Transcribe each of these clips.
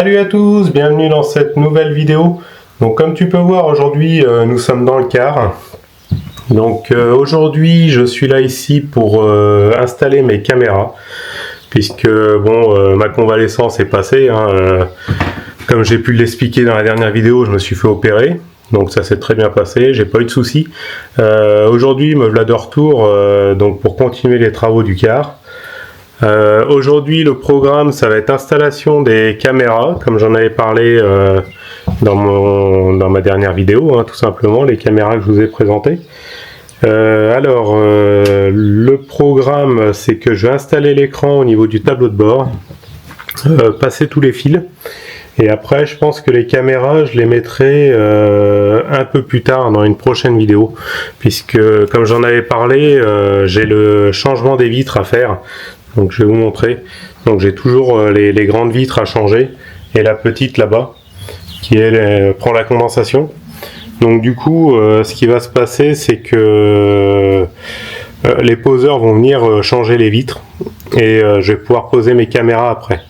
Salut à tous, bienvenue dans cette nouvelle vidéo. Donc comme tu peux voir aujourd'hui nous sommes dans le car. Donc aujourd'hui je suis là ici pour installer mes caméras. Puisque bon ma convalescence est passée. Comme j'ai pu l'expliquer dans la dernière vidéo, je me suis fait opérer. Donc ça s'est très bien passé, j'ai pas eu de soucis. Aujourd'hui me voilà de retour donc pour continuer les travaux du car. Aujourd'hui le programme ça va être installation des caméras comme j'en avais parlé dans ma dernière vidéo, tout simplement les caméras que je vous ai présentées. Le programme c'est que je vais installer l'écran au niveau du tableau de bord, passer tous les fils et après je pense que les caméras je les mettrai un peu plus tard dans une prochaine vidéo, puisque comme j'en avais parlé j'ai le changement des vitres à faire. Donc je vais vous montrer. Donc j'ai toujours les grandes vitres à changer et la petite là-bas qui elle prend la condensation. Donc du coup ce qui va se passer c'est que les poseurs vont venir changer les vitres et je vais pouvoir poser mes caméras après.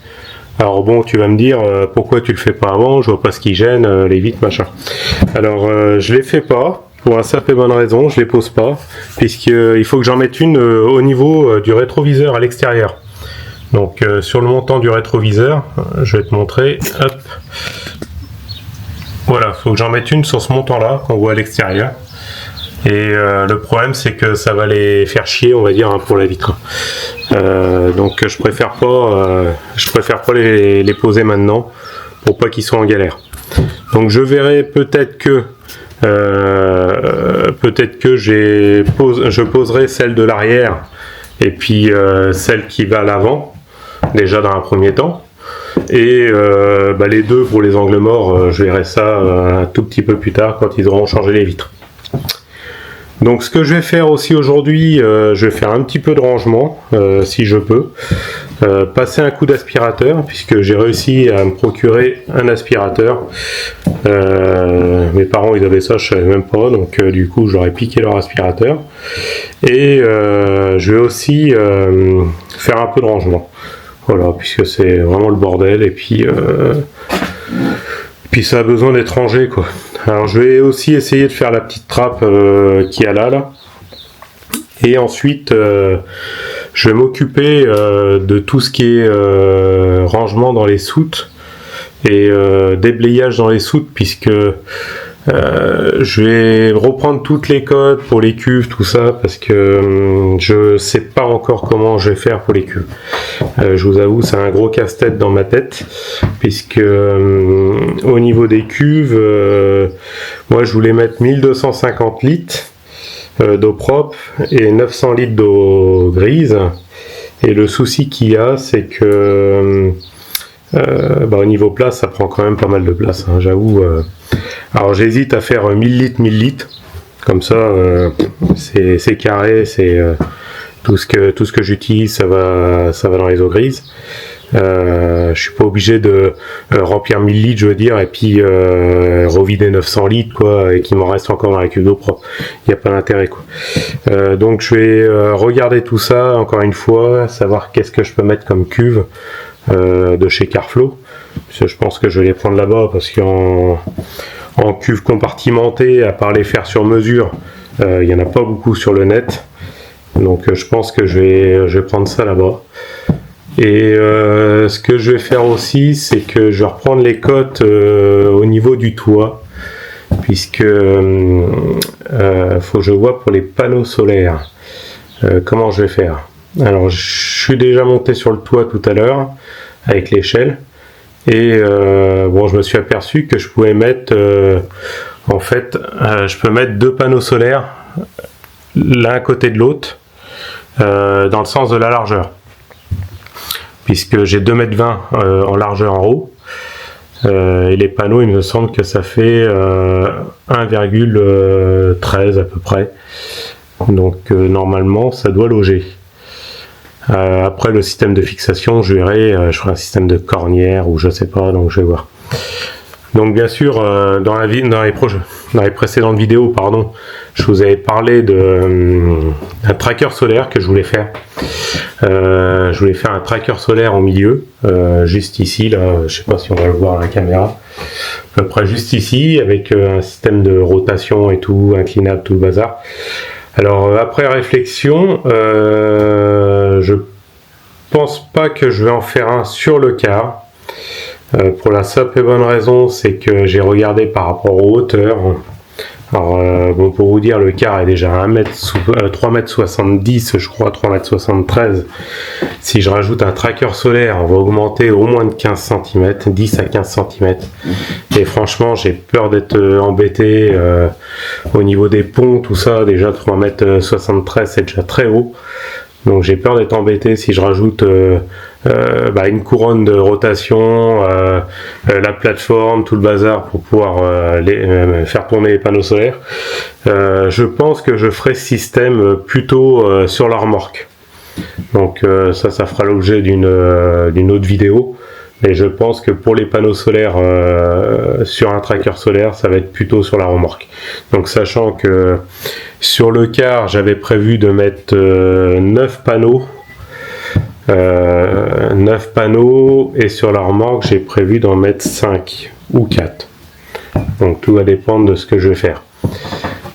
Alors bon, tu vas me dire pourquoi tu le fais pas avant, je vois pas ce qui gêne, les vitres machin. Alors je les fais pas. Pour une simple et bonne raison, je les pose pas, puisqu'il faut que j'en mette une au niveau du rétroviseur à l'extérieur. Donc sur le montant du rétroviseur, je vais te montrer, hop. Voilà, il faut que j'en mette une sur ce montant-là, qu'on voit à l'extérieur. Et le problème, c'est que ça va les faire chier, on va dire, pour la vitre. Donc je préfère pas les poser maintenant, pour pas qu'ils soient en galère. Donc je verrai peut-être que je poserai celle de l'arrière et puis celle qui va à l'avant déjà dans un premier temps, et les deux pour les angles morts je verrai ça un tout petit peu plus tard quand ils auront changé les vitres. Donc ce que je vais faire aussi aujourd'hui, je vais faire un petit peu de rangement si je peux, passer un coup d'aspirateur puisque j'ai réussi à me procurer un aspirateur. Mes parents ils avaient ça, je savais même pas, donc du coup j'aurais piqué leur aspirateur. Et je vais aussi faire un peu de rangement, voilà, puisque c'est vraiment le bordel et puis ça a besoin d'être rangé quoi. Alors je vais aussi essayer de faire la petite trappe qu'il y a là. Et ensuite je vais m'occuper de tout ce qui est rangement dans les soutes et déblayage dans les soutes, puisque je vais reprendre toutes les codes pour les cuves, tout ça, parce que je sais pas encore comment je vais faire pour les cuves. Je vous avoue, c'est un gros casse-tête dans ma tête, puisque au niveau des cuves, moi je voulais mettre 1250 litres d'eau propre et 900 litres d'eau grise. Et le souci qu'il y a, c'est que au niveau place, ça prend quand même pas mal de place, j'avoue. Alors j'hésite à faire 1000 litres, comme ça c'est carré, c'est tout ce que j'utilise, ça va dans les eaux grises. Je suis pas obligé de remplir 1000 litres, je veux dire, et puis revider 900 litres quoi, et qu'il m'en reste encore dans la cuve d'eau propre. Il n'y a pas d'intérêt quoi. Donc je vais regarder tout ça encore une fois, savoir qu'est-ce que je peux mettre comme cuve de chez Carflow. Parce que je pense que je vais les prendre là-bas, parce qu'en cuve compartimentée, à part les faire sur mesure, il n'y en a pas beaucoup sur le net. Donc je pense que je vais prendre ça là-bas. Et ce que je vais faire aussi, c'est que je vais reprendre les cotes au niveau du toit, puisque faut que je vois pour les panneaux solaires comment je vais faire. Alors je suis déjà monté sur le toit tout à l'heure avec l'échelle, et je me suis aperçu que je pouvais mettre je peux mettre deux panneaux solaires l'un à côté de l'autre dans le sens de la largeur, puisque j'ai 2,20 m en largeur en haut, et les panneaux il me semble que ça fait 1,13 à peu près, donc normalement ça doit loger. Après le système de fixation je verrai, je ferai un système de cornière ou je sais pas, donc je vais voir. Donc bien sûr, dans les précédentes vidéos, pardon, je vous avais parlé d'un tracker solaire que je voulais faire. Je voulais faire un tracker solaire au milieu, juste ici, là, je sais pas si on va le voir à la caméra, à peu près juste ici, avec un système de rotation et tout, inclinable, tout le bazar. Alors après réflexion, je pense pas que je vais en faire un sur le car. Pour la simple et bonne raison, c'est que j'ai regardé par rapport aux hauteurs. Alors, bon, pour vous dire, le car est déjà à 3,70 m, je crois, 3,73 m. Si je rajoute un tracker solaire, on va augmenter au moins de 15 cm, 10 à 15 cm. Et franchement, j'ai peur d'être embêté au niveau des ponts, tout ça. Déjà, 3,73 m, c'est déjà très haut. Donc j'ai peur d'être embêté si je rajoute une couronne de rotation, la plateforme, tout le bazar pour pouvoir faire tourner les panneaux solaires. Je pense que je ferai ce système plutôt sur la remorque. Donc ça fera l'objet d'une autre vidéo. Mais je pense que pour les panneaux solaires sur un tracker solaire, ça va être plutôt sur la remorque. Donc sachant que sur le car, j'avais prévu de mettre 9 panneaux. 9 panneaux, et sur la remorque, j'ai prévu d'en mettre 5 ou 4. Donc tout va dépendre de ce que je vais faire.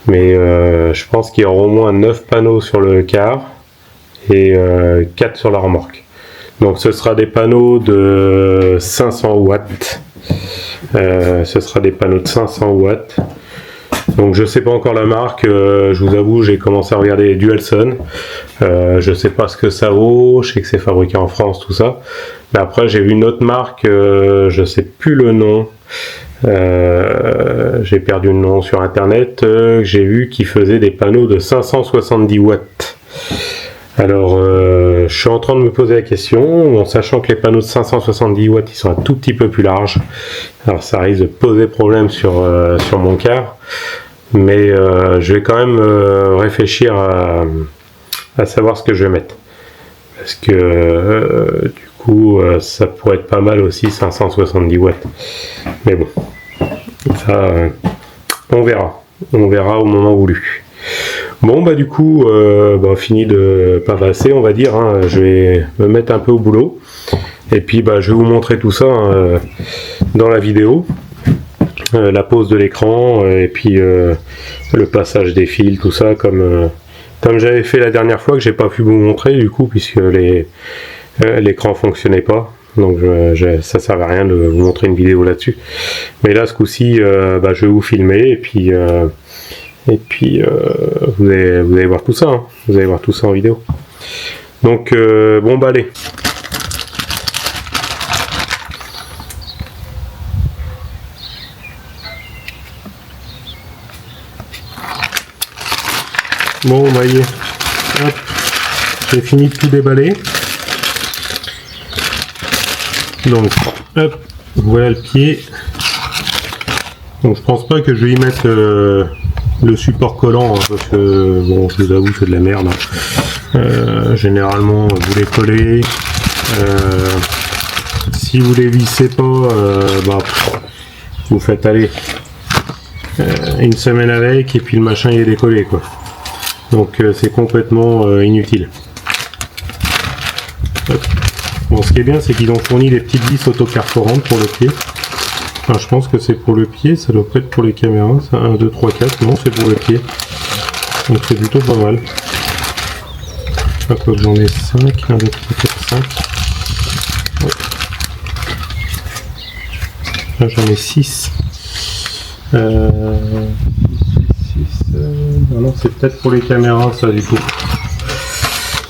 Mais je pense qu'il y aura au moins 9 panneaux sur le car et 4 sur la remorque. Donc ce sera des panneaux de 500 watts. Ce sera des panneaux de 500 watts. Donc je sais pas encore la marque. Je vous avoue, j'ai commencé à regarder les Dualson. Je sais pas ce que ça vaut. Je sais que c'est fabriqué en France, tout ça. Mais après j'ai vu une autre marque. Je sais plus le nom. J'ai perdu le nom sur internet. J'ai vu qu'ils faisaient des panneaux de 570 watts. Alors, je suis en train de me poser la question, en sachant que les panneaux de 570 watts, ils sont un tout petit peu plus larges. Alors, ça risque de poser problème sur mon car. Mais je vais quand même réfléchir à savoir ce que je vais mettre. Parce que, du coup, ça pourrait être pas mal aussi, 570 watts. Mais bon, ça, on verra. On verra au moment voulu. Bon bah du coup fini de pavasser, on va dire, hein. Je vais me mettre un peu au boulot et puis je vais vous montrer tout ça dans la vidéo, la pose de l'écran et puis le passage des fils, tout ça comme j'avais fait la dernière fois, que j'ai pas pu vous montrer du coup puisque l'écran fonctionnait pas. Donc ça servait à rien de vous montrer une vidéo là-dessus, mais là ce coup-ci je vais vous filmer et puis vous allez voir tout ça, hein. Vous allez voir tout ça en vidéo. Donc bon allez. Bon bah y est. Hop. J'ai fini de tout déballer. Donc hop, voilà le pied. Donc je pense pas que je vais y mettre le support collant, hein, parce que bon, je vous avoue, c'est de la merde. Généralement, vous les collez. Si vous les vissez pas, vous faites aller une semaine avec, et puis le machin il est décollé, quoi. Donc c'est complètement inutile. Hop. Bon, ce qui est bien, c'est qu'ils ont fourni des petites vis autoperforantes pour le pied. Enfin, je pense que c'est pour le pied, ça doit pas être pour les caméras. Ça, 1, 2, 3, 4, non, c'est pour le pied. Donc c'est plutôt pas mal. Hop, j'en ai 5, 1, 2, 3, 4, 5. Ouais. Là, j'en ai 6. Non, c'est peut-être pour les caméras, ça, du coup.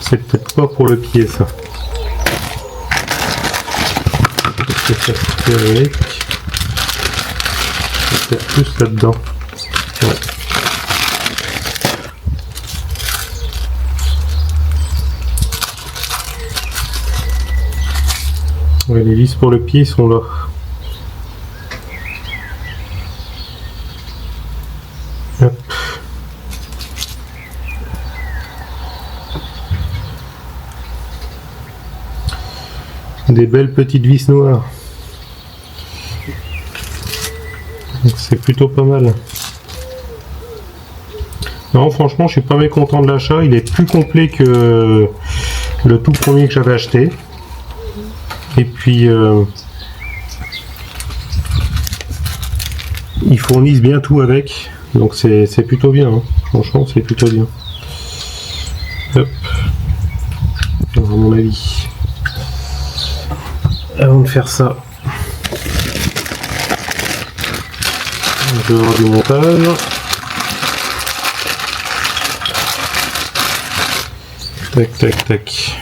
C'est peut-être pas pour le pied, ça. Ça avec. Peut-être plus là-dedans. Ouais. Ouais, les vis pour le pied sont là. Hop. Des belles petites vis noires. Donc c'est plutôt pas mal. Non, franchement, je suis pas mécontent de l'achat. Il est plus complet que le tout premier que j'avais acheté. Et puis, ils fournissent bien tout avec. Donc c'est plutôt bien. Hein. Franchement, c'est plutôt bien. Hop. Alors, à mon avis, avant de faire ça, je vais avoir du montage. Tac, tac, tac.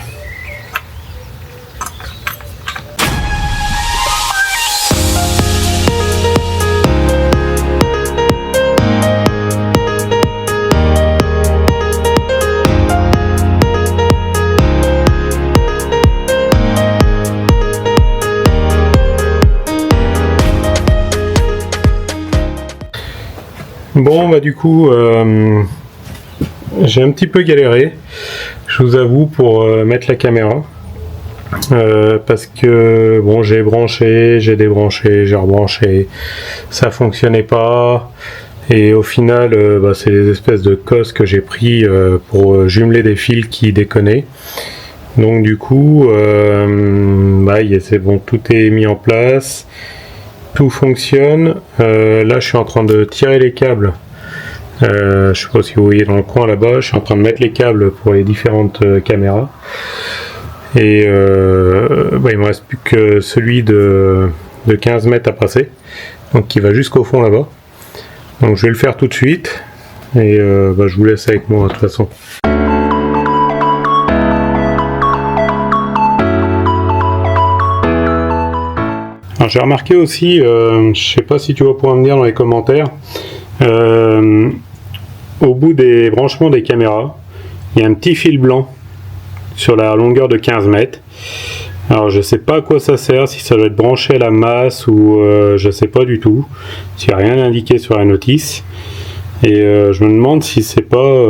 Bon, bah du coup, j'ai un petit peu galéré, je vous avoue, pour mettre la caméra. Parce que, bon, j'ai branché, j'ai débranché, j'ai rebranché, ça fonctionnait pas. Et au final, bah, c'est des espèces de cosses que j'ai pris pour jumeler des fils qui déconnaient. Donc du coup, bah, c'est bon, tout est mis en place. Tout fonctionne. Là, je suis en train de tirer les câbles. Je sais pas si vous voyez dans le coin là-bas. Je suis en train de mettre les câbles pour les différentes caméras. Et bah, il me reste plus que celui de 15 mètres à passer. Donc qui va jusqu'au fond là-bas. Donc je vais le faire tout de suite. Et bah, je vous laisse avec moi de toute façon. Alors, j'ai remarqué aussi, je sais pas si tu vas pouvoir me dire dans les commentaires, au bout des branchements des caméras, il y a un petit fil blanc sur la longueur de 15 mètres. Alors je sais pas à quoi ça sert, si ça doit être branché à la masse ou je sais pas du tout. Il n'y a rien indiqué sur la notice. Et je me demande si c'est pas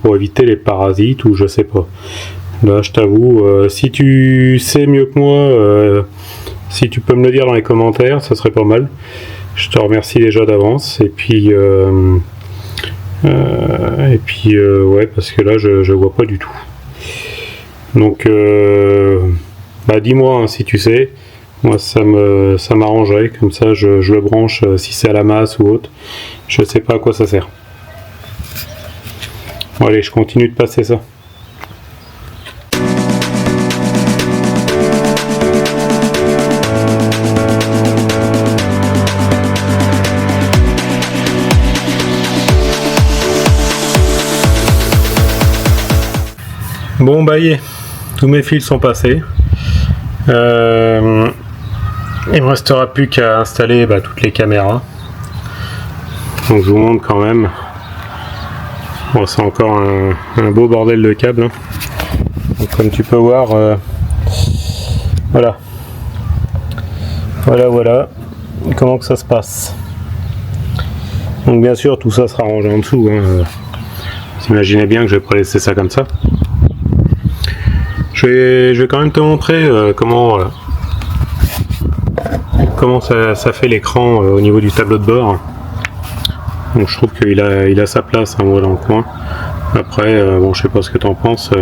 pour éviter les parasites ou je sais pas. Là je t'avoue, si tu sais mieux que moi, si tu peux me le dire dans les commentaires, ça serait pas mal. Je te remercie déjà d'avance. Et puis, ouais, parce que là, je vois pas du tout. Donc, bah, dis-moi hein, si tu sais. Moi, ça m'arrangerait. Comme ça, je le branche si c'est à la masse ou autre. Je sais pas à quoi ça sert. Bon, allez, je continue de passer ça. Bon bah y est, tous mes fils sont passés. Il me restera plus qu'à installer toutes les caméras. Donc je vous montre quand même. Bon, c'est encore un beau bordel de câbles. Hein. Donc, comme tu peux voir, voilà. Voilà comment que ça se passe. Donc bien sûr tout ça sera rangé en dessous. Hein. Vous imaginez bien que je vais pas laisser ça comme ça. Je vais quand même te montrer comment ça fait l'écran au niveau du tableau de bord. Donc je trouve qu'il a sa place hein, moi, dans le coin. Après, bon, je sais pas ce que tu en penses.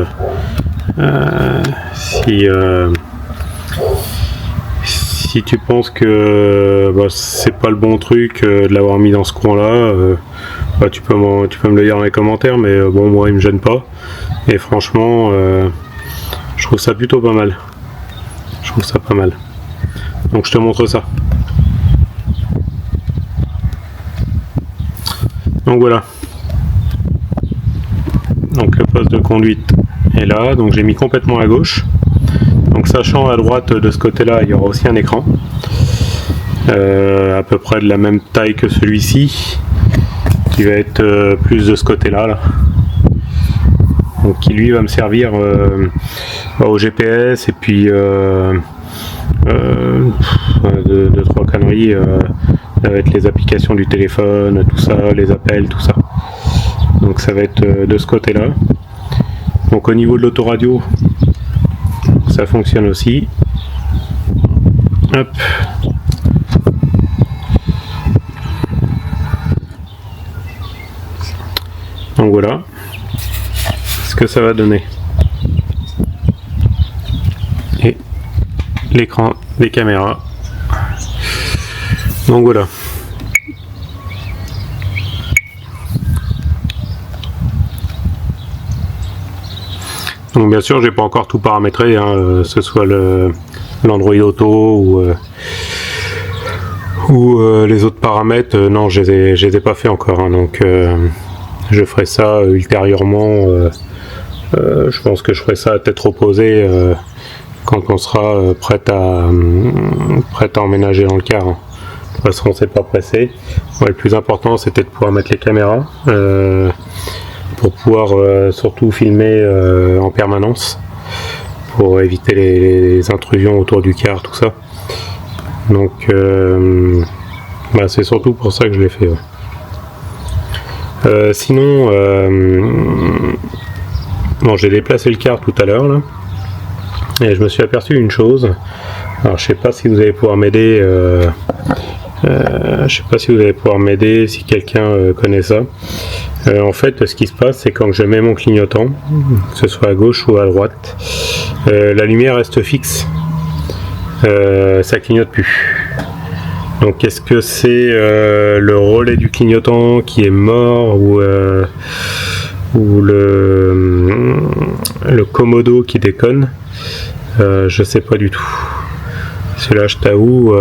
Si tu penses que c'est pas le bon truc de l'avoir mis dans ce coin-là, tu peux me le dire dans les commentaires. Mais bon, moi, il me gêne pas. Et franchement. Je trouve ça plutôt pas mal. Je trouve ça pas mal. Donc je te montre ça. Donc voilà. Donc le poste de conduite est là. Donc j'ai mis complètement à gauche. Donc sachant à droite de ce côté-là, il y aura aussi un écran. À peu près de la même taille que celui-ci. Qui va être plus de ce côté-là. Là. Donc qui lui va me servir au GPS et puis deux trois conneries avec les applications du téléphone, tout ça, les appels, tout ça. Donc ça va être de ce côté là. Donc au niveau de l'autoradio, ça fonctionne aussi. Hop. Donc voilà ce que ça va donner. Et l'écran des caméras. Donc voilà. Donc bien sûr j'ai pas encore tout paramétré, hein, ce soit l'Android Auto ou les autres paramètres, non je les ai pas fait encore, hein, donc je ferai ça ultérieurement, je pense que je ferai ça à tête reposée quand on sera prêt à emménager dans le car, hein. De toute façon c'est pas pressé. Ouais, le plus important c'était de pouvoir mettre les caméras pour pouvoir surtout filmer en permanence pour éviter les intrusions autour du car, tout ça. Donc c'est surtout pour ça que je l'ai fait, ouais. Sinon bon, j'ai déplacé le car tout à l'heure là et je me suis aperçu d'une chose. Alors je sais pas si vous allez pouvoir m'aider, si quelqu'un connaît ça. En fait, ce qui se passe, c'est quand je mets mon clignotant, que ce soit à gauche ou à droite, la lumière reste fixe, ça clignote plus. Donc, est-ce que c'est le relais du clignotant qui est mort ou le commodo qui déconne? Je sais pas du tout. Parce que là, je t'avoue,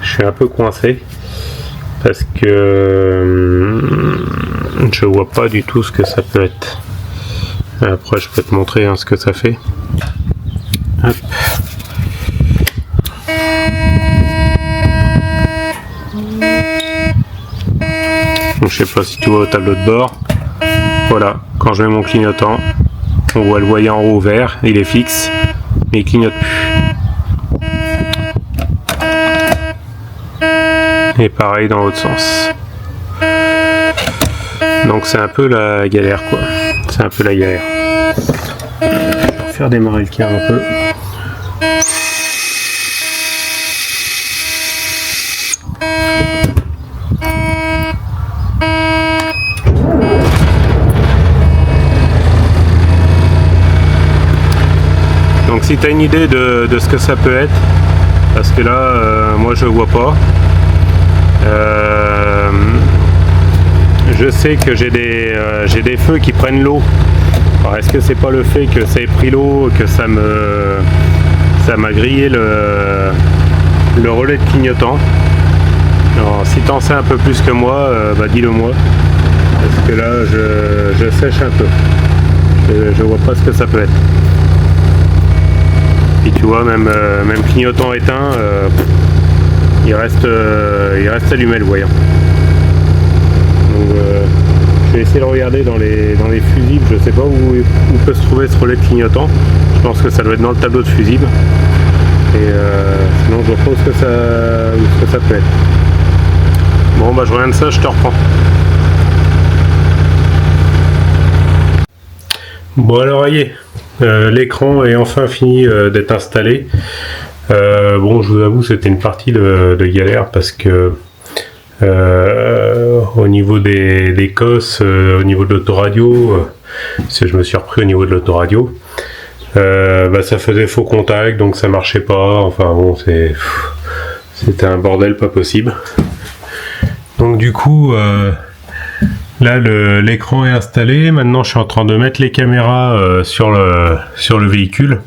je suis un peu coincé parce que je vois pas du tout ce que ça peut être. Après je peux te montrer ce que ça fait. Hop. Donc, je sais pas si tu vois au tableau de bord. Voilà, quand je mets mon clignotant, on voit le voyant en haut vert, il est fixe, mais il clignote plus. Et pareil dans l'autre sens. Donc c'est un peu la galère, quoi. C'est un peu la galère. Je vais faire démarrer le car un peu. Donc si tu as une idée de ce que ça peut être, parce que là moi je vois pas. Je sais que j'ai des feux qui prennent l'eau. Alors est-ce que c'est pas le fait que ça ait pris l'eau que ça m'a grillé le relais de clignotant? Alors si t'en sais un peu plus que moi, dis-le moi. Parce que là je sèche un peu. Je vois pas ce que ça peut être. Et tu vois, même clignotant éteint, il reste allumé le voyant. Donc je vais essayer de regarder dans les fusibles. Je sais pas où peut se trouver ce relais de clignotant. Je pense que ça doit être dans le tableau de fusible. Et sinon je vois pas où ce que ça peut être. Bon je reviens de ça, je te reprends. Bon alors y est, l'écran est enfin fini d'être installé. Bon, je vous avoue, c'était une partie de galère parce que au niveau des COS, au niveau de l'autoradio, si je me suis repris au niveau de l'autoradio, ça faisait faux contact, donc ça marchait pas. Enfin bon, c'était un bordel pas possible. Donc du coup, là l'écran est installé. Maintenant, je suis en train de mettre les caméras sur le véhicule.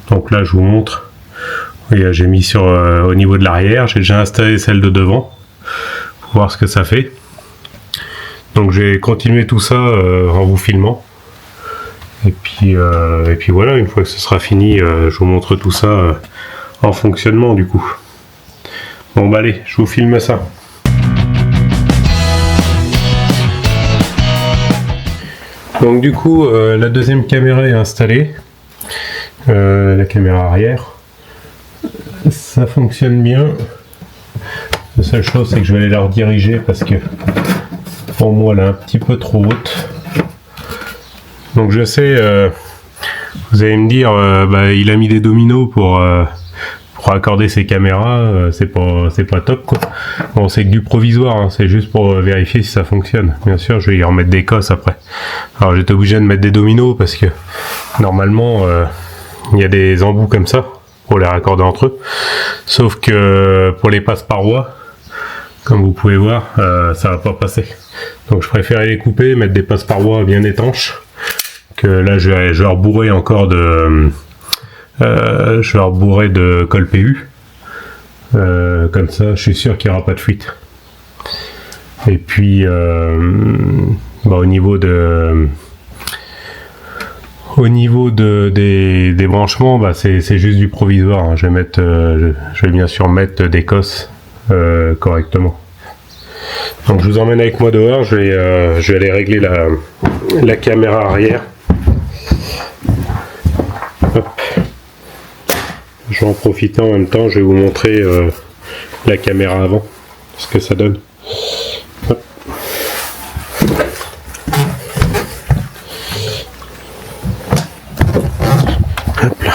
Donc là, je vous montre. Et j'ai mis au niveau de l'arrière, j'ai déjà installé celle de devant pour voir ce que ça fait. Donc je vais continuer tout ça en vous filmant. Et puis voilà, une fois que ce sera fini, je vous montre tout ça en fonctionnement du coup. Bon allez, je vous filme ça. Donc du coup, la deuxième caméra est installée, la caméra arrière. Ça fonctionne bien. La seule chose, c'est que je vais aller la rediriger parce que pour moi, elle est un petit peu trop haute. Donc je sais, vous allez me dire, il a mis des dominos pour raccorder ces caméras, c'est pas top quoi. Bon, c'est que du provisoire, hein, c'est juste pour vérifier si ça fonctionne. Bien sûr, je vais y remettre des cosses après. Alors j'étais obligé de mettre des dominos parce que normalement il y a des embouts comme ça pour les raccorder entre eux. Sauf que pour les passe-parois, comme vous pouvez voir, ça va pas passer. Donc je préférais les couper, mettre des passe-parois bien étanches. Que là je vais rebourrer encore de colle PU. Comme ça, je suis sûr qu'il n'y aura pas de fuite. Et puis au niveau des branchements, c'est juste du provisoire, hein. Je vais bien sûr mettre des cosses correctement. Donc je vous emmène avec moi dehors, je vais aller régler la caméra arrière. Hop. Je vais en profiter en même temps, je vais vous montrer la caméra avant, ce que ça donne. Hop. Hop là.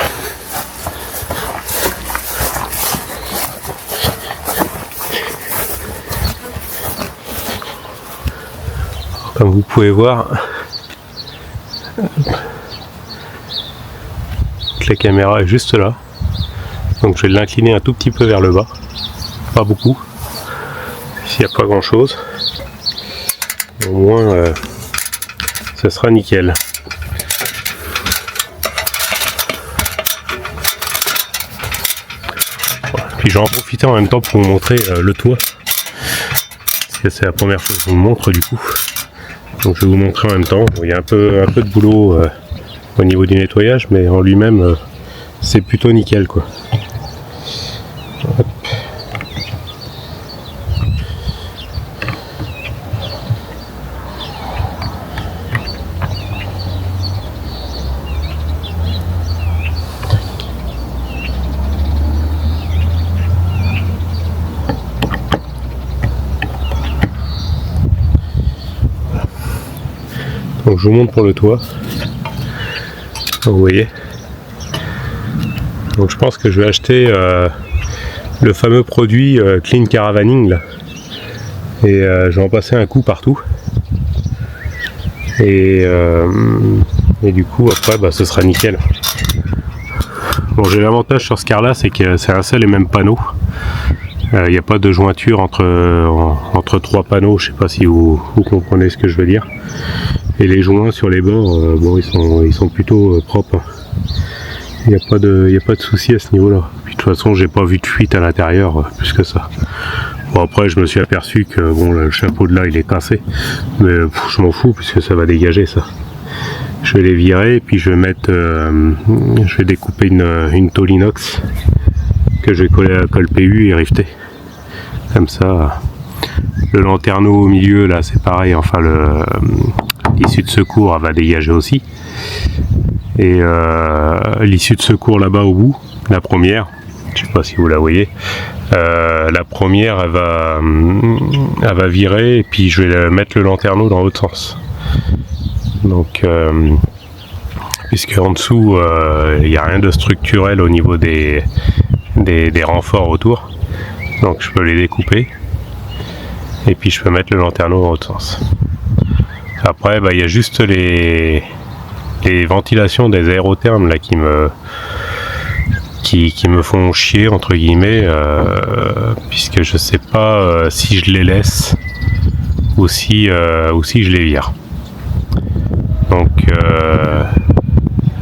Comme vous pouvez voir, la caméra est juste là. Donc je vais l'incliner un tout petit peu vers le bas, pas beaucoup, s'il n'y a pas grand chose, au moins ça sera nickel. Voilà. Puis je vais en profiter en même temps pour vous montrer le toit, parce que c'est la première chose que je vous montre du coup. Donc je vais vous montrer en même temps. Bon, il y a un peu de boulot au niveau du nettoyage, mais en lui-même c'est plutôt nickel quoi. Hop. Donc je vous montre pour le toit. Vous voyez. Donc je pense que je vais acheter le fameux produit Clean Caravaning là. Et je vais en passer un coup partout. Et du coup après ce sera nickel. Bon, j'ai l'avantage sur ce car là, c'est que c'est un seul et même panneau. Il n'y a pas de jointure entre trois panneaux, je sais pas si vous comprenez ce que je veux dire. Et les joints sur les bords, ils sont plutôt propres. Il n'y a pas de souci à ce niveau-là. Puis de toute façon, j'ai pas vu de fuite à l'intérieur plus que ça. Bon, après, je me suis aperçu que le chapeau de là, il est cassé. Mais je m'en fous puisque ça va dégager ça. Je vais les virer et puis je vais découper une tôle inox que je vais coller à la colle PU et rifter. Comme ça, le lanterneau au milieu là, c'est pareil. Enfin, l'issue de secours elle va dégager aussi. Et l'issue de secours là-bas au bout, la première, je sais pas si vous la voyez, la première elle va virer et puis je vais mettre le lanterneau dans l'autre sens. Donc puisque en dessous il n'y a rien de structurel au niveau des renforts autour, donc je peux les découper et puis je peux mettre le lanterneau dans l'autre sens. Après il y a juste les ventilations des aérothermes là qui me font chier entre guillemets, puisque je sais pas si je les laisse ou si je les vire. Donc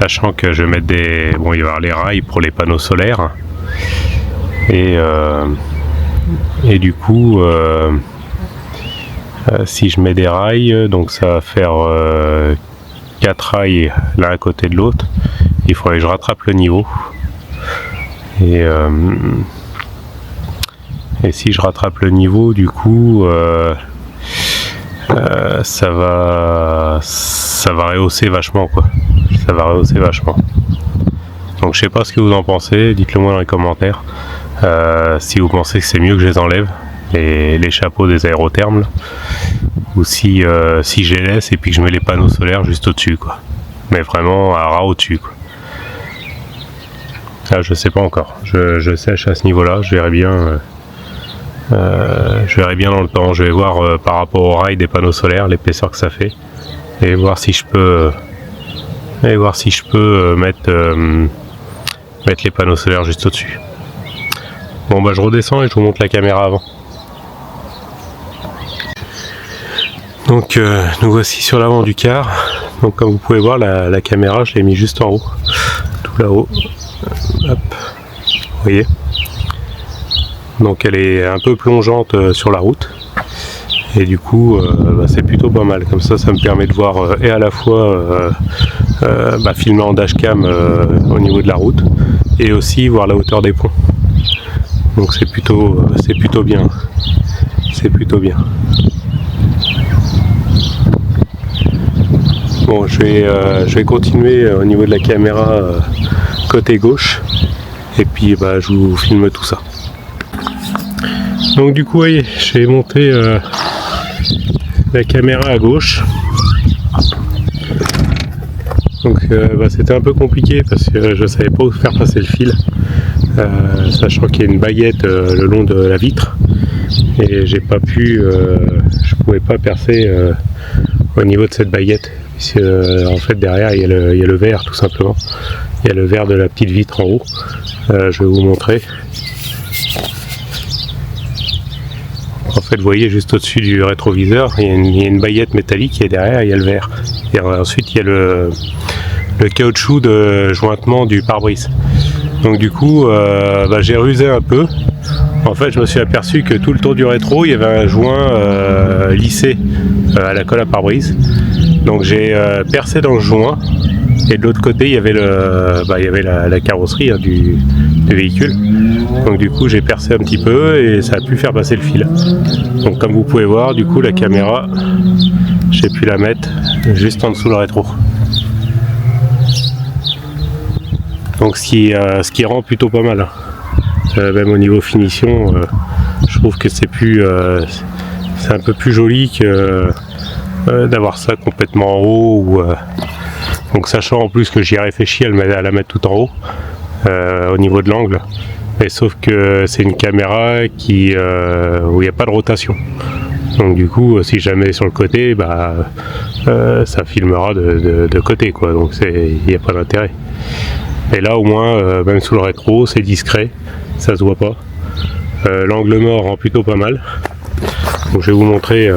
sachant que je vais mettre il va y avoir les rails pour les panneaux solaires et du coup si je mets des rails, donc ça va faire 4 rails l'un à côté de l'autre. Il faudrait que je rattrape le niveau et si je rattrape le niveau, du coup ça va rehausser vachement quoi. Ça va rehausser vachement. Donc je sais pas ce que vous en pensez, dites-le moi dans les commentaires. Si vous pensez que c'est mieux que je les enlève, les chapeaux des aérothermes là, ou si je les laisse et puis que je mets les panneaux solaires juste au-dessus quoi. Mais vraiment à ras au-dessus quoi. Je sais pas encore. Je sèche à ce niveau-là. Je verrai bien dans le temps. Je vais voir par rapport au rail des panneaux solaires l'épaisseur que ça fait et voir si je peux mettre les panneaux solaires juste au-dessus. Bon bah je redescends et je vous montre la caméra avant. Donc nous voici sur l'avant du car. Donc comme vous pouvez voir la caméra je l'ai mis juste en haut, tout là-haut. Hop, vous voyez. Donc elle est un peu plongeante sur la route. Et du coup c'est plutôt pas mal. Comme ça me permet de voir et à la fois filmer en dashcam au niveau de la route et aussi voir la hauteur des ponts. Donc c'est plutôt bien. C'est plutôt bien. Bon, je vais continuer au niveau de la caméra côté gauche et puis je vous filme tout ça. Donc du coup, voyez, j'ai monté la caméra à gauche. Donc c'était un peu compliqué parce que je savais pas où faire passer le fil, sachant qu'il y a une baguette le long de la vitre et je pouvais pas percer au niveau de cette baguette. En fait derrière il y a le verre tout simplement, il y a le verre de la petite vitre en haut. Je vais vous montrer. En fait vous voyez juste au-dessus du rétroviseur il y a une baguette métallique et derrière il y a le verre et ensuite il y a le caoutchouc de jointement du pare-brise. Donc du coup j'ai rusé un peu. En fait je me suis aperçu que tout le tour du rétro il y avait un joint lissé à la colle à pare-brise. Donc j'ai percé dans le joint et de l'autre côté il y avait la carrosserie du véhicule. Donc du coup j'ai percé un petit peu et ça a pu faire passer le fil. Donc comme vous pouvez voir du coup la caméra j'ai pu la mettre juste en dessous le rétro. Donc ce qui rend plutôt pas mal. Même au niveau finition je trouve que c'est un peu plus joli que d'avoir ça complètement en haut donc sachant en plus que j'y ai réfléchi à la mettre tout en haut au niveau de l'angle, mais sauf que c'est une caméra où il n'y a pas de rotation, donc du coup si jamais sur le côté ça filmera de côté quoi, donc il n'y a pas d'intérêt. Et là au moins même sous le rétro c'est discret, ça se voit pas. L'angle mort rend plutôt pas mal, donc je vais vous montrer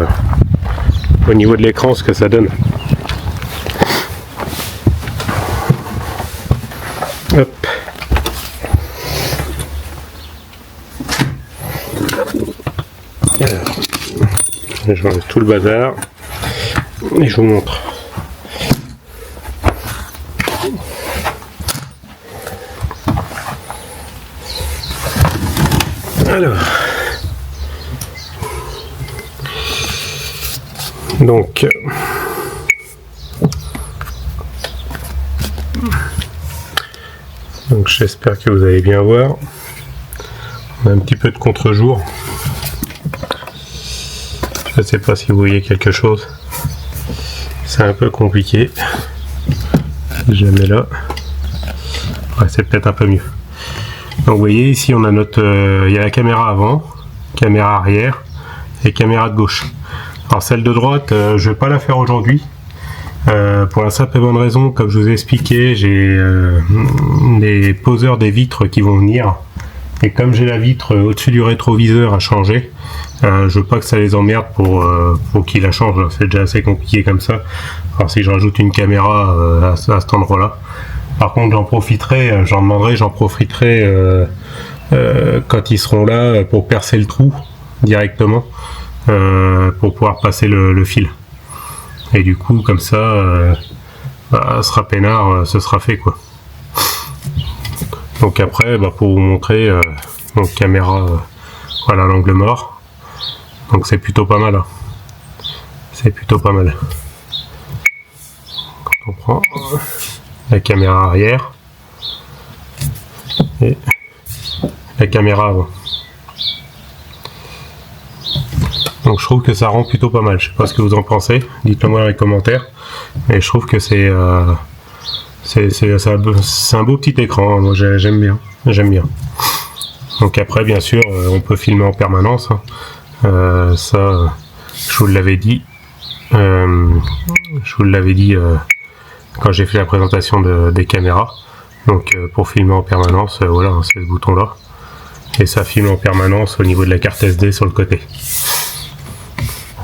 au niveau de l'écran ce que ça donne. Hop. Alors, j'enlève tout le bazar et je vous montre. Alors, donc j'espère que vous allez bien voir. On a un petit peu de contre-jour. Je ne sais pas si vous voyez quelque chose. C'est un peu compliqué. Jamais là. Ouais, c'est peut-être un peu mieux. Donc vous voyez ici on a il y a la caméra avant, caméra arrière et caméra de gauche. Alors celle de droite je vais pas la faire aujourd'hui pour la simple et bonne raison, comme je vous ai expliqué, j'ai des poseurs des vitres qui vont venir et comme j'ai la vitre au-dessus du rétroviseur à changer, je veux pas que ça les emmerde pour qu'ils la changent, c'est déjà assez compliqué comme ça. Alors si je rajoute une caméra à cet endroit là, par contre j'en profiterai quand ils seront là pour percer le trou directement pour pouvoir passer le fil. Et du coup comme ça ce sera peinard, ce sera fait quoi. Donc après pour vous montrer donc caméra voilà l'angle mort. Donc c'est plutôt pas mal. C'est plutôt pas mal. Quand on prend la caméra arrière et la caméra avant. Donc je trouve que ça rend plutôt pas mal. Je sais pas ce que vous en pensez, dites-le moi dans les commentaires. Mais je trouve que c'est un beau petit écran, moi j'aime bien. Donc après, bien sûr, on peut filmer en permanence, hein. Ça, je vous l'avais dit. Quand j'ai fait la présentation des caméras. Donc pour filmer en permanence, voilà, hein, c'est ce bouton-là. Et ça filme en permanence au niveau de la carte SD sur le côté.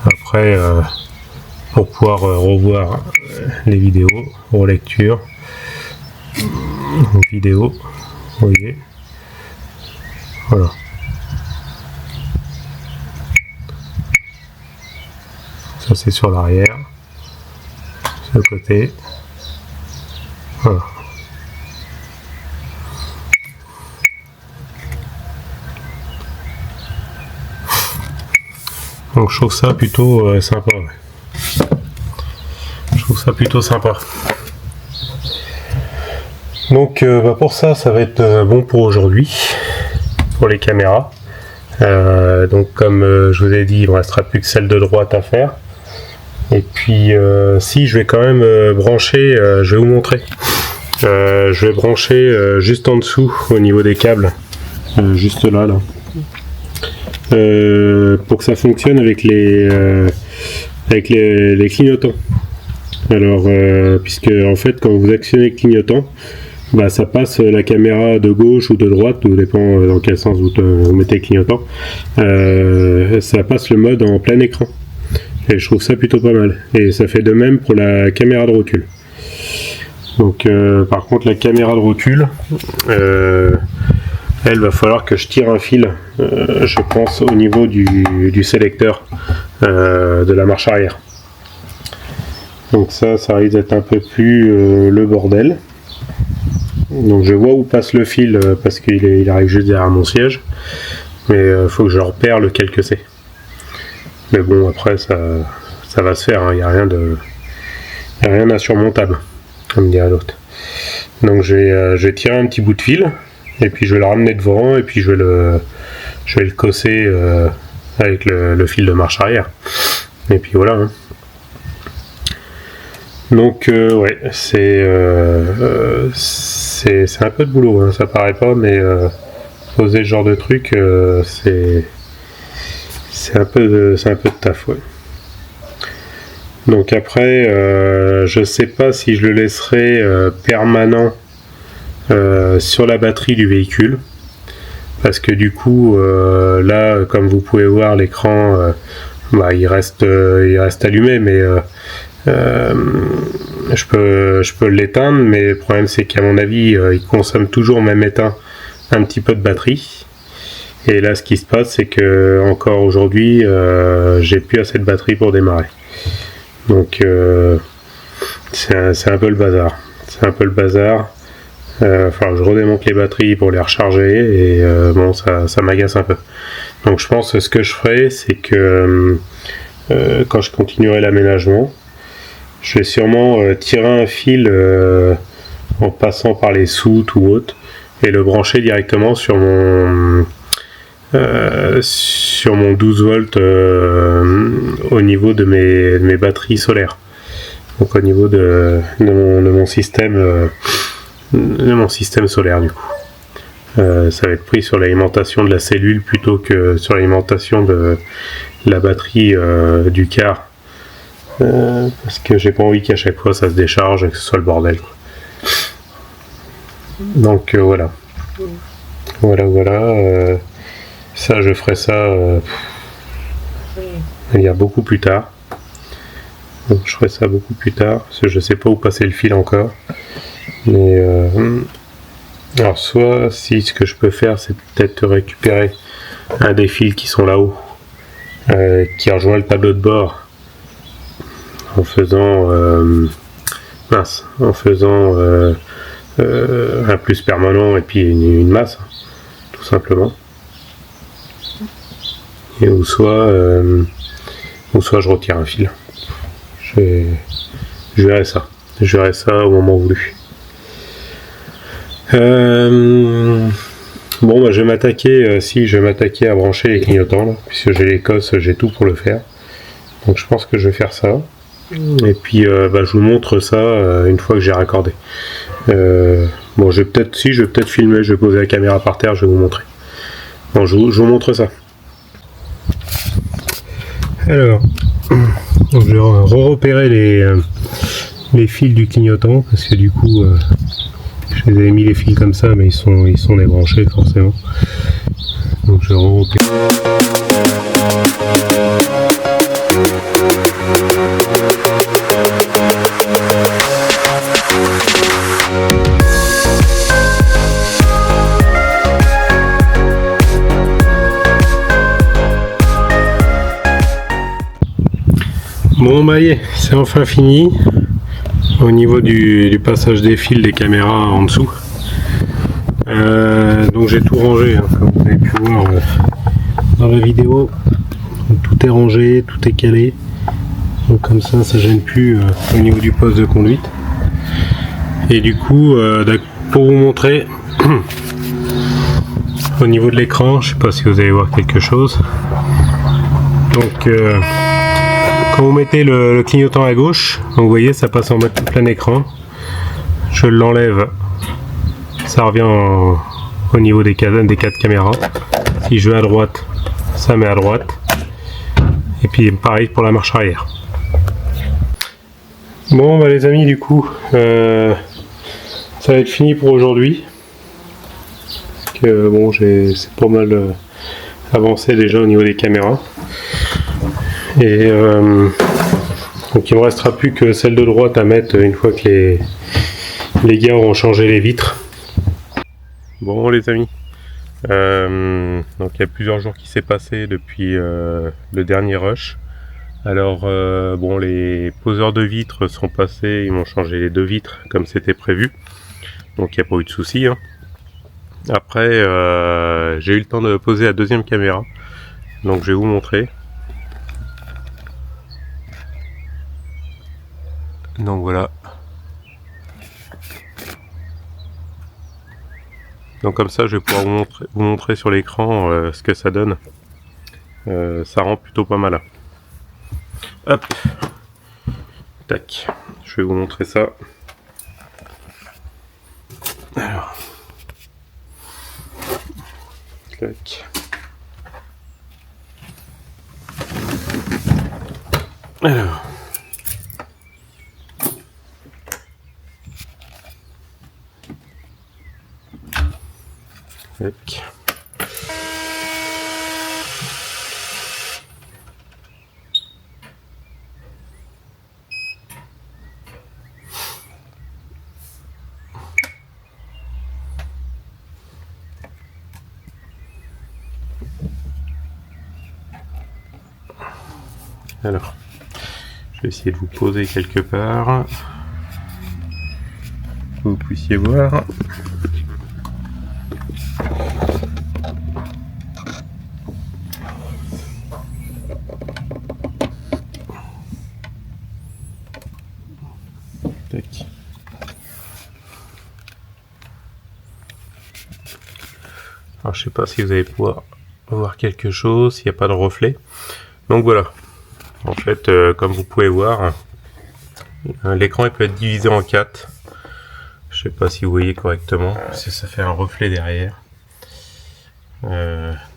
Après, pour pouvoir revoir les vidéos, relecture, vidéo, vous voyez, voilà. Ça c'est sur l'arrière, sur le côté, voilà. Donc je trouve ça plutôt sympa. Ouais. Je trouve ça plutôt sympa. Donc pour ça va être bon pour aujourd'hui, pour les caméras. Donc comme je vous ai dit, il ne me restera plus que celle de droite à faire. Et puis si je vais quand même brancher, je vais vous montrer. Je vais brancher juste en dessous au niveau des câbles, juste là. Pour que ça fonctionne avec les clignotants. Alors, puisque en fait, quand vous actionnez le clignotant, bah, ça passe la caméra de gauche ou de droite, tout dépend dans quel sens vous mettez le clignotant. Ça passe le mode en plein écran. Et je trouve ça plutôt pas mal. Et ça fait de même pour la caméra de recul. Donc, par contre, la caméra de recul, elle va falloir que je tire un fil, je pense, au niveau du sélecteur de la marche arrière. Donc ça risque d'être un peu plus le bordel. Donc je vois où passe le fil parce qu'il arrive juste derrière mon siège. Mais il faut que je repère lequel que c'est. Mais bon, après ça va se faire, hein. Il n'y a rien d'insurmontable, comme dirait l'autre. Donc je vais tirer un petit bout de fil. Et puis je vais le ramener devant et puis je vais le cosser avec le fil de marche arrière. Et puis voilà. Hein. Donc ouais, c'est un peu de boulot, hein, ça paraît pas, mais poser ce genre de truc, c'est un peu de taf, ouais. Donc après, je sais pas si je le laisserai permanent sur la batterie du véhicule, parce que du coup là, comme vous pouvez voir, l'écran bah, il reste allumé, mais je peux l'éteindre, mais le problème c'est qu'à mon avis il consomme toujours, même éteint, un petit peu de batterie. Et là ce qui se passe, c'est que encore aujourd'hui j'ai plus assez de batterie pour démarrer. Donc c'est un peu le bazar. Enfin, je redémonte les batteries pour les recharger et bon, ça m'agace un peu. Donc je pense que ce que je ferai, c'est que quand je continuerai l'aménagement, je vais sûrement tirer un fil en passant par les soutes ou autres et le brancher directement sur mon 12 volts au niveau de mes batteries solaires. Donc au niveau de mon système solaire, du coup. Ça va être pris sur l'alimentation de la cellule plutôt que sur l'alimentation de la batterie du car. Parce que j'ai pas envie qu'à chaque fois ça se décharge et que ce soit le bordel, quoi. Donc voilà. Ça, je ferai ça il y a beaucoup plus tard. Donc, je ferai ça beaucoup plus tard parce que je sais pas où passer le fil encore. Mais alors soit si ce que je peux faire, c'est peut-être récupérer un des fils qui sont là-haut, qui rejoint le tableau de bord, en faisant un plus permanent et puis une masse, tout simplement. Et ou soit je retire un fil. Je verrai ça au moment voulu. Bon, bah, je vais m'attaquer à brancher les clignotants là, puisque j'ai les cosses, j'ai tout pour le faire. Donc je pense que je vais faire ça. Et puis je vous montre ça une fois que j'ai raccordé. Bon, je vais peut-être filmer, je vais poser la caméra par terre, je vais vous montrer. Bon, je vous montre ça. Alors, donc je vais repérer les fils du clignotant, parce que du coup, je les avais mis les fils comme ça, mais ils sont débranchés forcément. Donc je vais repérer. Bon bah c'est enfin fini au niveau du passage des fils des caméras en dessous. Donc j'ai tout rangé, hein, comme vous avez pu voir dans la vidéo. Tout est rangé, tout est calé. Donc comme ça gêne plus au niveau du poste de conduite. Et du coup, pour vous montrer au niveau de l'écran, je sais pas si vous allez voir quelque chose. Donc quand vous mettez le clignotant à gauche, donc vous voyez ça passe en mode plein écran. Je l'enlève, ça revient au niveau des quatre caméras. Si je vais à droite, ça met à droite. Et puis pareil pour la marche arrière. Bon bah les amis, du coup ça va être fini pour aujourd'hui. Bon, c'est pas mal avancé déjà au niveau des caméras. Et donc il me restera plus que celle de droite à mettre une fois que les gars auront changé les vitres. Bon les amis, donc il y a plusieurs jours qui s'est passé depuis le dernier rush. Alors bon, les poseurs de vitres sont passés, ils m'ont changé les deux vitres comme c'était prévu, donc il n'y a pas eu de souci, hein. Après j'ai eu le temps de poser la deuxième caméra, donc je vais vous montrer. Donc voilà. Donc comme ça je vais pouvoir vous montrer sur l'écran ce que ça donne. Ça rend plutôt pas mal. Hop. Tac. Je vais vous montrer ça. Alors. Tac. Alors. Tac. Alors, je vais essayer de vous poser quelque part, que vous puissiez voir. Tac. Alors, je sais pas si vous allez pouvoir voir quelque chose, s'il n'y a pas de reflet. Donc voilà. En fait, comme vous pouvez voir, l'écran peut être divisé en 4. Je sais pas si vous voyez correctement, parce que ça fait un reflet derrière.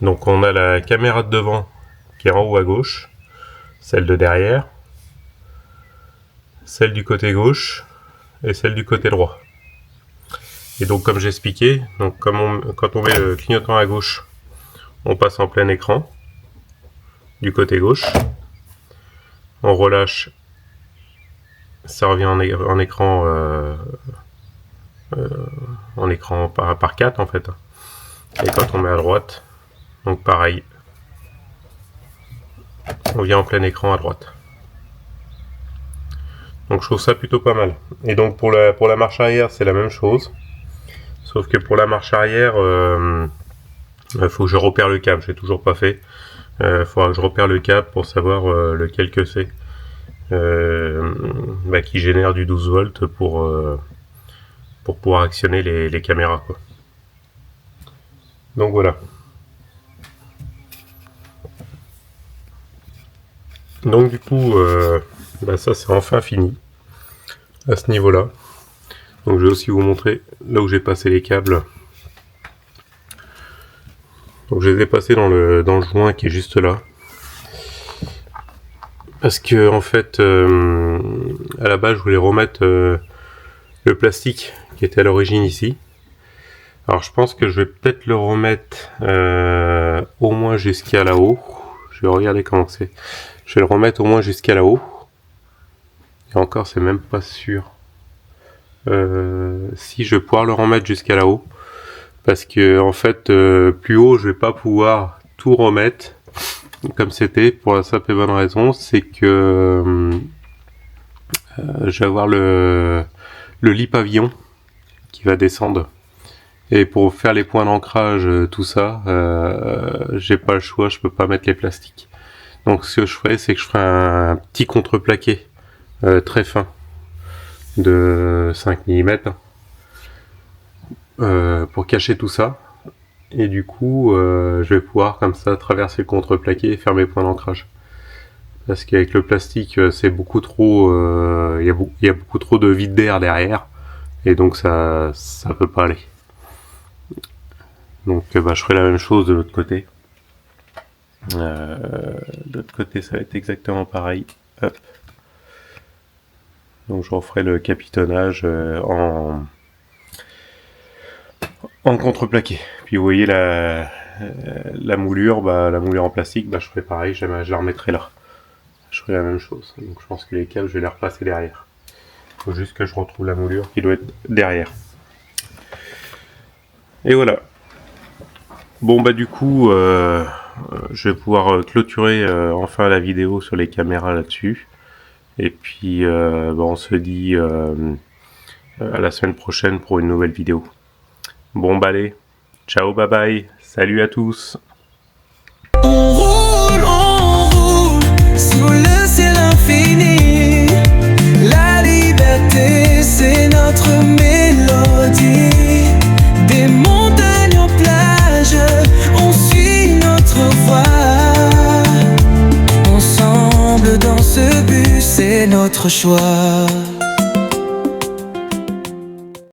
Donc on a la caméra de devant qui est en haut à gauche, celle de derrière, celle du côté gauche et celle du côté droit. Et donc comme j'expliquais, donc quand on met le clignotant à gauche, on passe en plein écran du côté gauche. On relâche, ça revient en écran par 4 en fait. Et quand on met à droite, donc pareil, on vient en plein écran à droite. Donc je trouve ça plutôt pas mal. Et donc pour la marche arrière, c'est la même chose. Sauf que pour la marche arrière, faut que je repère le câble, j'ai toujours pas fait. Faudra que je repère le câble pour savoir lequel que c'est. Qui génère du 12 volts pour pouvoir actionner les caméras, quoi. Donc voilà. Donc du coup ça c'est enfin fini à ce niveau là. Donc je vais aussi vous montrer là où j'ai passé les câbles. Donc je les ai passés dans le joint qui est juste là. Parce que en fait, à la base, je voulais remettre le plastique qui était à l'origine ici. Alors je pense que je vais peut-être le remettre au moins jusqu'à là-haut. Je vais regarder comment c'est. Je vais le remettre au moins jusqu'à là-haut. Et encore, c'est même pas sûr. Si je vais pouvoir le remettre jusqu'à là-haut. Parce que en fait, plus haut, je vais pas pouvoir tout remettre comme c'était, pour la simple et bonne raison, c'est que je vais avoir le lit pavillon qui va descendre. Et pour faire les points d'ancrage, tout ça, j'ai pas le choix, je peux pas mettre les plastiques. Donc ce que je ferai, c'est que je ferai un petit contreplaqué très fin de 5 mm pour cacher tout ça. Et du coup, je vais pouvoir comme ça traverser le contreplaqué et faire mes points d'ancrage. Parce qu'avec le plastique, c'est beaucoup trop, il y a beaucoup trop de vide d'air derrière, et donc ça peut pas aller. Donc, je ferai la même chose de l'autre côté. De l'autre côté, ça va être exactement pareil. Hop. Donc, je referai le capitonnage en contreplaqué. Puis vous voyez la moulure, la moulure en plastique, je ferai pareil, je la remettrai là. Je ferai la même chose. Donc je pense que les câbles, je vais les repasser derrière. Il faut juste que je retrouve la moulure qui doit être derrière. Et voilà. Bon du coup, je vais pouvoir clôturer enfin la vidéo sur les caméras là-dessus. Et puis on se dit à la semaine prochaine pour une nouvelle vidéo. Bon allez, ciao, bye bye, salut à tous. On roule sous le ciel infini. La liberté, c'est notre mélodie. Des montagnes aux plages, on suit notre voie. Ensemble dans ce bus, c'est notre choix.